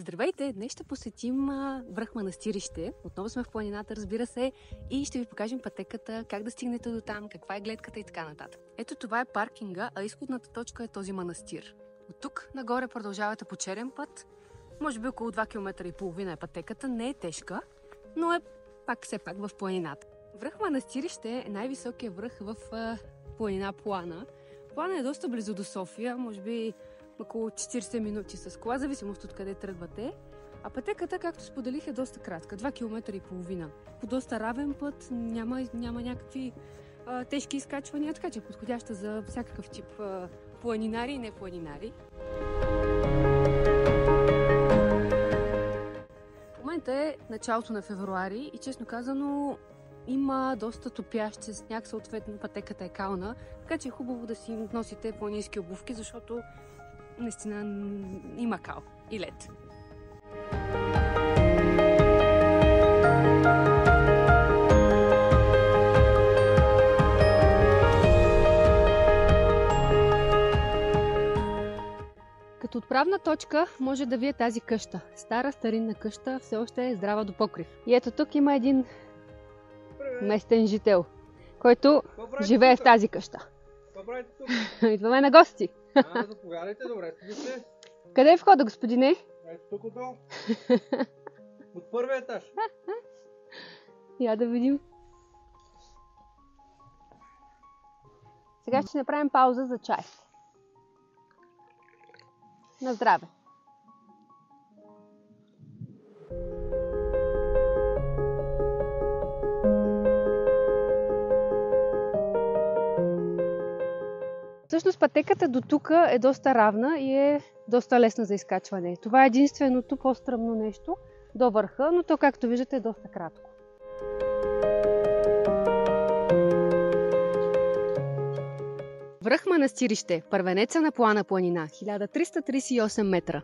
Здравейте! Днес ще посетим връх Манастирище. Отново сме в планината, разбира се, и ще ви покажем пътеката, как да стигнете до там, каква е гледката и така нататък. Ето това е паркинга, а изходната точка е този манастир. От тук нагоре продължавате по черен път. Може би около 2 км и половина е пътеката. Не е тежка, но е все пак в планината. Връх Манастирище е най-високия връх в планина Плана. Плана е доста близо до София, може би около 40 минути с кола, зависимост от къде тръгвате. А пътеката, както споделих, е доста кратка, 2 км и половина. По доста равен път, няма някакви тежки изкачвания, така че е подходяща за всякакъв тип планинари и не планинари. В момента е началото на февруари и честно казано има доста топящ сняг, съответно пътеката е кална, така че е хубаво да си носите планински обувки, защото наистина има кал и лед. Като отправна точка може да ви е тази къща. Стара старинна къща, все още е здрава до покрив. И ето тук има един местен жител, който живее в тази къща. Идваме на гости. Заповядайте, добре сте. Къде е входа, господине? Ето тук отдолу. От първия етаж. Я да видим. Сега ще направим пауза за чай. На здраве! Всъщност пътеката до тук е доста равна и е доста лесна за изкачване. Това е единственото по-стръмно нещо до върха, но то, както виждате, е доста кратко. Връх Манастирище, първенеца на Плана планина, 1338 метра.